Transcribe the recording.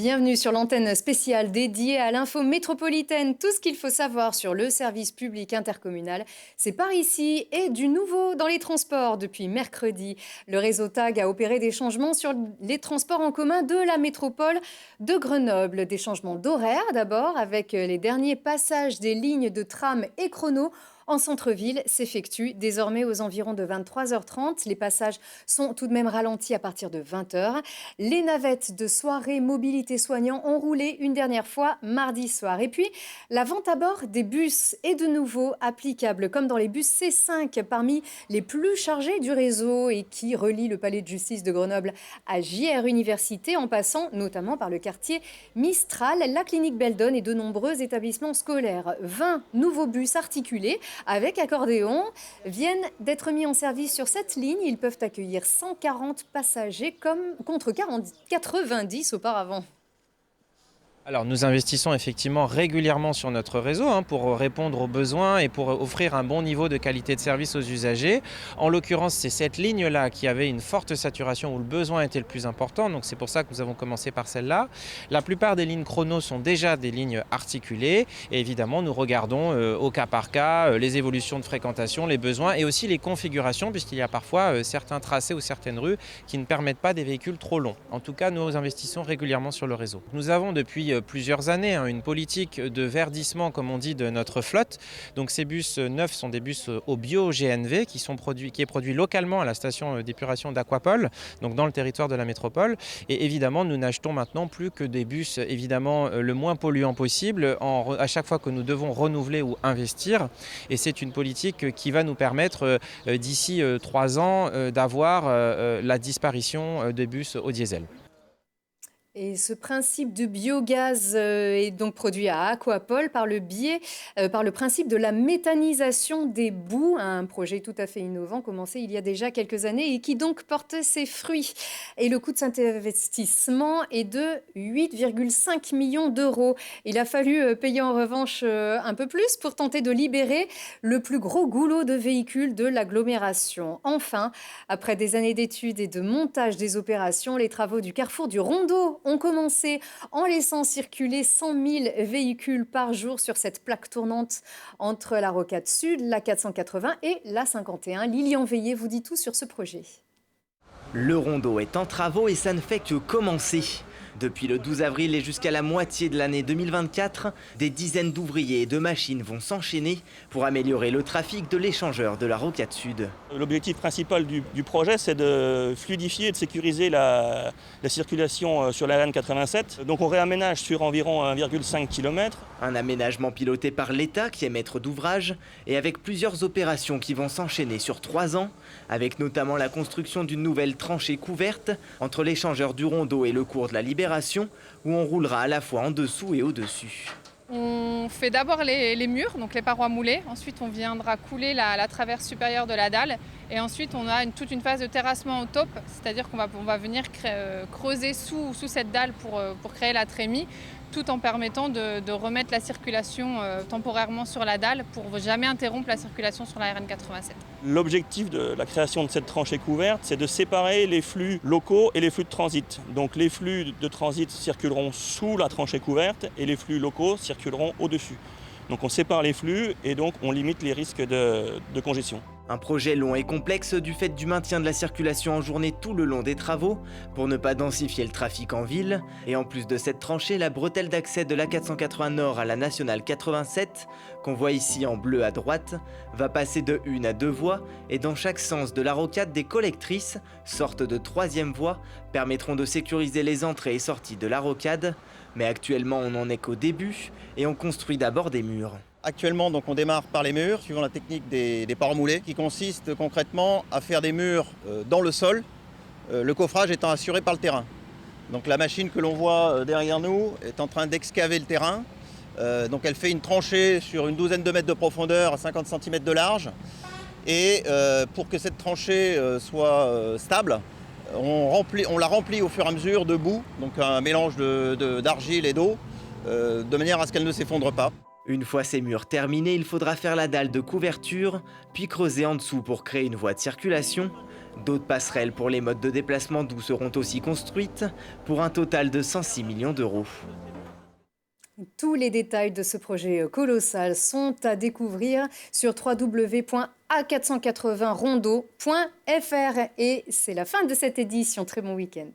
Bienvenue sur l'antenne spéciale dédiée à l'info métropolitaine. Tout ce qu'il faut savoir sur le service public intercommunal, c'est par ici et du nouveau dans les transports. Depuis mercredi, le réseau TAG a opéré des changements sur les transports en commun de la métropole de Grenoble. Des changements d'horaire d'abord, avec les derniers passages des lignes de tram et chrono en centre-ville s'effectuent désormais aux environs de 23h30. Les passages sont tout de même ralentis à partir de 20h. Les navettes de soirée mobilité soignants ont roulé une dernière fois mardi soir. Et puis, la vente à bord des bus est de nouveau applicable, comme dans les bus C5, parmi les plus chargés du réseau et qui relient le palais de justice de Grenoble à JR Université, en passant notamment par le quartier Mistral, la clinique Beldon et de nombreux établissements scolaires. 20 nouveaux bus articulés avec accordéon viennent d'être mis en service sur cette ligne. Ils peuvent accueillir 140 passagers contre 90 auparavant. Alors nous investissons effectivement régulièrement sur notre réseau pour répondre aux besoins et pour offrir un bon niveau de qualité de service aux usagers. En l'occurrence, c'est cette ligne-là qui avait une forte saturation où le besoin était le plus important, donc c'est pour ça que nous avons commencé par celle-là. La plupart des lignes chrono sont déjà des lignes articulées et évidemment nous regardons au cas par cas les évolutions de fréquentation, les besoins et aussi les configurations, puisqu'il y a parfois certains tracés ou certaines rues qui ne permettent pas des véhicules trop longs. En tout cas, nous investissons régulièrement sur le réseau. Nous avons depuis plusieurs années une politique de verdissement, comme on dit, de notre flotte. Donc ces bus neufs sont des bus au bio-GNV qui est produit localement à la station d'épuration d'Aquapol, donc dans le territoire de la métropole. Et évidemment, nous n'achetons maintenant plus que des bus évidemment le moins polluants possible à chaque fois que nous devons renouveler ou investir. Et c'est une politique qui va nous permettre d'ici 3 ans d'avoir la disparition des bus au diesel. Et ce principe de biogaz est donc produit à Aquapol par le principe de la méthanisation des boues, un projet tout à fait innovant commencé il y a déjà quelques années et qui donc porte ses fruits. Et le coût de cet investissement est de 8,5 millions d'euros. Il a fallu payer en revanche un peu plus pour tenter de libérer le plus gros goulot de véhicules de l'agglomération. Enfin, après des années d'études et de montage des opérations, les travaux du carrefour du Rondeau ont commencé en laissant circuler 100 000 véhicules par jour sur cette plaque tournante entre la Rocade Sud, la 480 et la 51. Lilian Veillé vous dit tout sur ce projet. Le Rondeau est en travaux et ça ne fait que commencer. Depuis le 12 avril et jusqu'à la moitié de l'année 2024, des dizaines d'ouvriers et de machines vont s'enchaîner pour améliorer le trafic de l'échangeur de la Rocade Sud. L'objectif principal du projet, c'est de fluidifier et de sécuriser la circulation sur la RN 87. Donc on réaménage sur environ 1,5 km. Un aménagement piloté par l'État qui est maître d'ouvrage et avec plusieurs opérations qui vont s'enchaîner sur 3 ans, avec notamment la construction d'une nouvelle tranchée couverte entre l'échangeur du Rondeau et le cours de la Libération, où on roulera à la fois en dessous et au-dessus. On fait d'abord les murs, donc les parois moulées. Ensuite, on viendra couler la traverse supérieure de la dalle. Et ensuite, on a toute une phase de terrassement au top, c'est-à-dire qu'on va venir creuser sous cette dalle pour créer la trémie, tout en permettant de remettre la circulation temporairement sur la dalle pour jamais interrompre la circulation sur la RN 87. L'objectif de la création de cette tranchée couverte, c'est de séparer les flux locaux et les flux de transit. Donc les flux de transit circuleront sous la tranchée couverte et les flux locaux circuleront au-dessus. Donc on sépare les flux et donc on limite les risques de congestion. Un projet long et complexe du fait du maintien de la circulation en journée tout le long des travaux pour ne pas densifier le trafic en ville. Et en plus de cette tranchée, la bretelle d'accès de la 480 Nord à la Nationale 87, qu'on voit ici en bleu à droite, va passer de 1 à 2 voies et dans chaque sens de la rocade, des collectrices, sorte de 3e voie, permettront de sécuriser les entrées et sorties de la rocade. Mais actuellement, on n'en est qu'au début et on construit d'abord des murs. Actuellement, donc, on démarre par les murs, suivant la technique des parois moulées, qui consiste concrètement à faire des murs dans le sol, le coffrage étant assuré par le terrain. Donc la machine que l'on voit derrière nous est en train d'excaver le terrain. Donc elle fait une tranchée sur une douzaine de mètres de profondeur à 50 cm de large. Et pour que cette tranchée soit stable, on la remplit au fur et à mesure de boue, donc un mélange d'argile et d'eau, de manière à ce qu'elle ne s'effondre pas. Une fois ces murs terminés, il faudra faire la dalle de couverture, puis creuser en dessous pour créer une voie de circulation, D'autres passerelles pour les modes de déplacement doux seront aussi construites pour un total de 106 millions d'euros. Tous les détails de ce projet colossal sont à découvrir sur www.a480rondo.fr. Et c'est la fin de cette édition. Très bon week-end.